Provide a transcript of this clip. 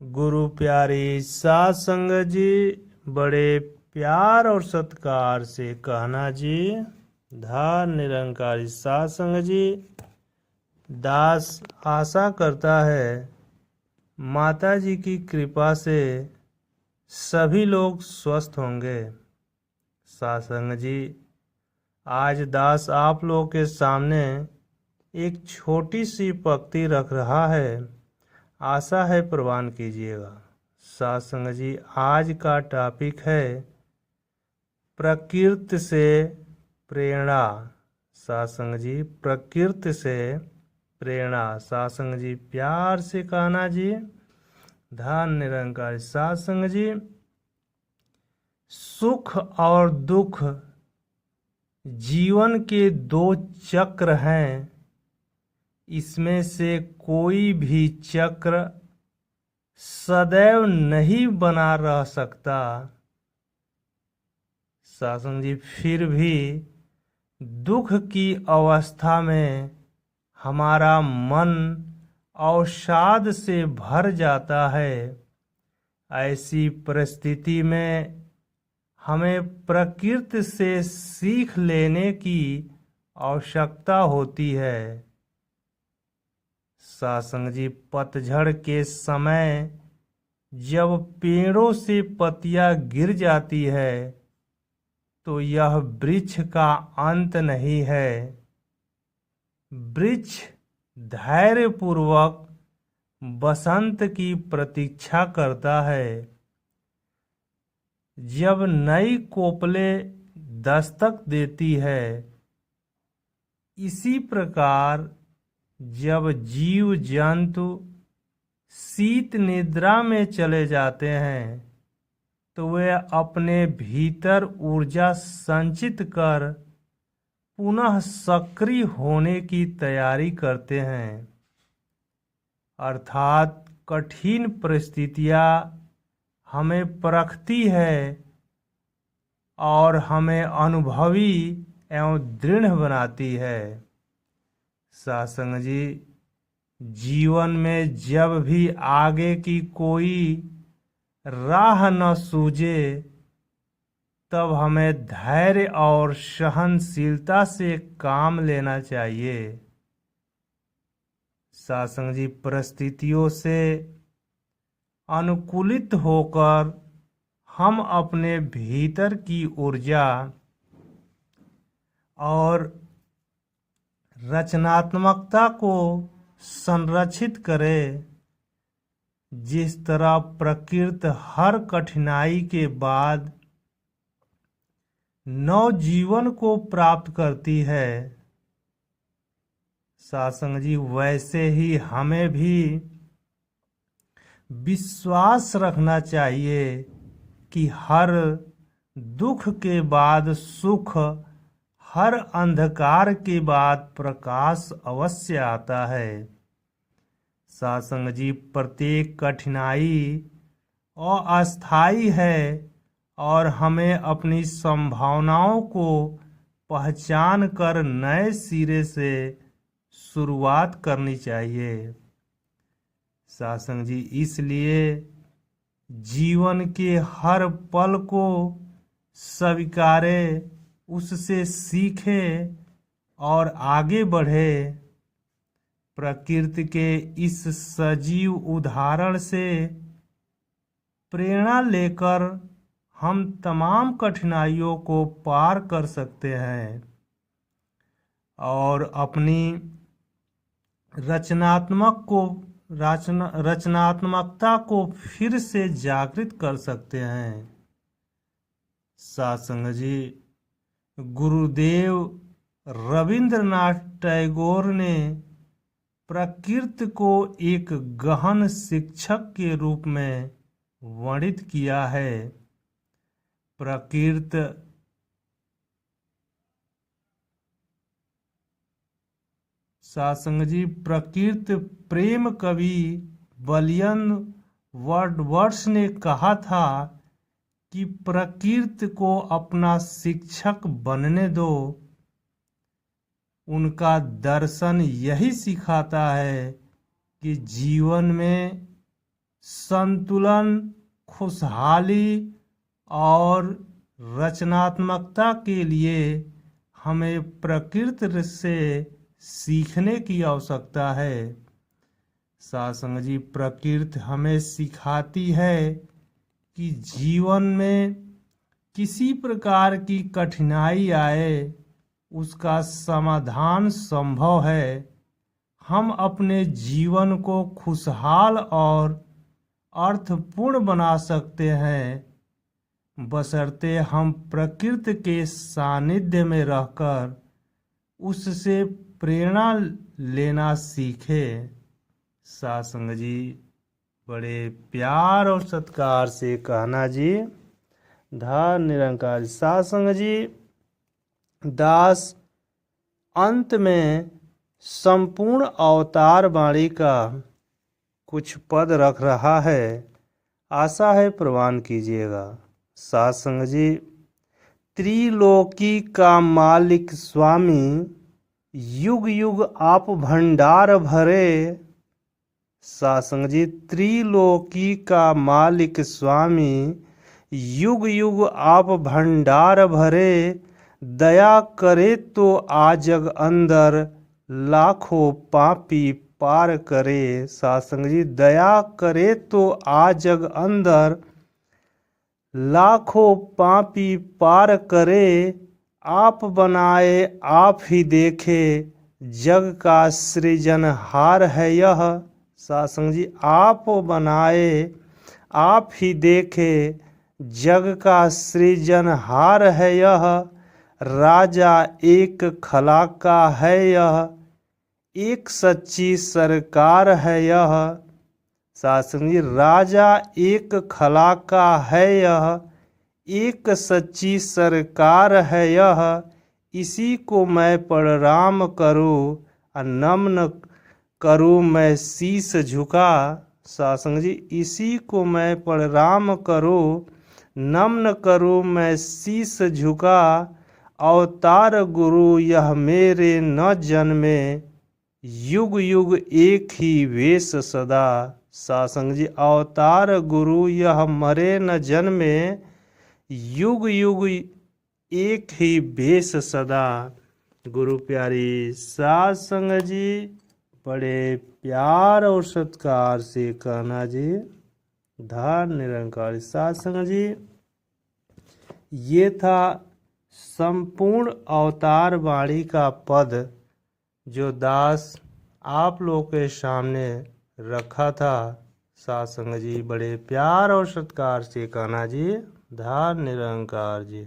गुरु प्यारी साध संगत जी, बड़े प्यार और सत्कार से कहना जी। धार निरंकारी साध संगत जी, दास आशा करता है माता जी की कृपा से सभी लोग स्वस्थ होंगे। साध संगत जी, आज दास आप लोगों के सामने एक छोटी सी पंक्ति रख रहा है, आशा है प्रवान कीजिएगा। साध संगत जी, आज का टॉपिक है प्रकृति से प्रेरणा। साध संगत जी, प्रकृति से प्रेरणा। साध संगत जी, प्यार से कहना जी। धन निरंकार साध संगत जी, सुख और दुख जीवन के दो चक्र हैं। इसमें से कोई भी चक्र सदैव नहीं बना रह सकता। शासन जी, फिर भी दुख की अवस्था में हमारा मन अवसाद से भर जाता है। ऐसी परिस्थिति में हमें प्रकृति से सीख लेने की आवश्यकता होती है। सासंग जी, पतझड़ के समय जब पेड़ों से पत्तियां गिर जाती है तो यह वृक्ष का अंत नहीं है। वृक्ष धैर्यपूर्वक बसंत की प्रतीक्षा करता है। जब नई कोपले दस्तक देती है, इसी प्रकार जब जीव जंतु शीत निद्रा में चले जाते हैं तो वे अपने भीतर ऊर्जा संचित कर पुनः सक्रिय होने की तैयारी करते हैं। अर्थात कठिन परिस्थितियां हमें परखती है और हमें अनुभवी एवं दृढ़ बनाती है। सासंग जी, जीवन में जब भी आगे की कोई राह न सूझे तब हमें धैर्य और सहनशीलता से काम लेना चाहिए। सासंग जी, परिस्थितियों से अनुकूलित होकर हम अपने भीतर की ऊर्जा और रचनात्मकता को संरक्षित करें। जिस तरह प्रकृति हर कठिनाई के बाद नव जीवन को प्राप्त करती है, सासंग जी, वैसे ही हमें भी विश्वास रखना चाहिए कि हर दुख के बाद सुख, हर अंधकार के बाद प्रकाश अवश्य आता है। सासंग जी, प्रत्येक कठिनाई अस्थायी है और हमें अपनी संभावनाओं को पहचान कर नए सिरे से शुरुआत करनी चाहिए। सासंग जी, इसलिए जीवन के हर पल को स्वीकारे, उससे सीखे और आगे बढ़े। प्रकृति के इस सजीव उदाहरण से प्रेरणा लेकर हम तमाम कठिनाइयों को पार कर सकते हैं और अपनी रचनात्मकता को फिर से जागृत कर सकते हैं। सासंग जी, गुरुदेव रविंद्रनाथ टैगोर ने प्रकृति को एक गहन शिक्षक के रूप में वर्णित किया है। प्रकृति सासंग जी, प्रकृति प्रेम कवि विलियम वर्ड्सवर्थ ने कहा था कि प्रकृति को अपना शिक्षक बनने दो। उनका दर्शन यही सिखाता है कि जीवन में संतुलन, खुशहाली और रचनात्मकता के लिए हमें प्रकृति से सीखने की आवश्यकता है। साथ संग जी, प्रकृति हमें सिखाती है कि जीवन में किसी प्रकार की कठिनाई आए उसका समाधान संभव है। हम अपने जीवन को खुशहाल और अर्थपूर्ण बना सकते हैं, बशर्ते हम प्रकृति के सानिध्य में रहकर उससे प्रेरणा लेना सीखें। साथ संग जी, बड़े प्यार और सत्कार से कहना जी, धार निरंकार। साथ संग जी, दास अंत में संपूर्ण अवतार वाणी का कुछ पद रख रहा है, आशा है प्रवान कीजिएगा। साथ संग जी, त्रिलोकी का मालिक स्वामी, युग युग आप भंडार भरे। साथ संग जी, त्रिलोकी का मालिक स्वामी, युग युग आप भंडार भरे। दया करे तो आ जग अंदर, लाखों पापी पार करे। साथ संग जी, दया करे तो आ जग अंदर, लाखों पापी पार करे। आप बनाए आप ही देखे, जग का सृजनहार है यह। साथ संग जी, आप बनाए आप ही देखे, जग का सृजनहार है यह। राजा एक खला का है यह, एक सच्ची सरकार है यह। साथ संग जी, राजा एक खला का है यह, एक सच्ची सरकार है यह। इसी को मैं प्रणाम करूँ, नमन करूँ मैं शीस झुका। साथ संग जी, इसी को मैं प्रणाम करूँ, नमन करूँ मैं शीस झुका। अवतार गुरु यह मेरे न जन्मे, युग युग एक ही वेश सदा। साथ संग जी, अवतार गुरु यह मरे न जन्मे, युग युग एक ही वेश सदा। गुरु प्यारी साथ संग जी, बड़े प्यार और सत्कार से कहना जी, धार निरंकार। साथ संग जी, ये था संपूर्ण अवतार वाणी का पद जो दास आप लोग के सामने रखा था। साथ संग जी, बड़े प्यार और सत्कार से कहना जी, धार निरंकार जी।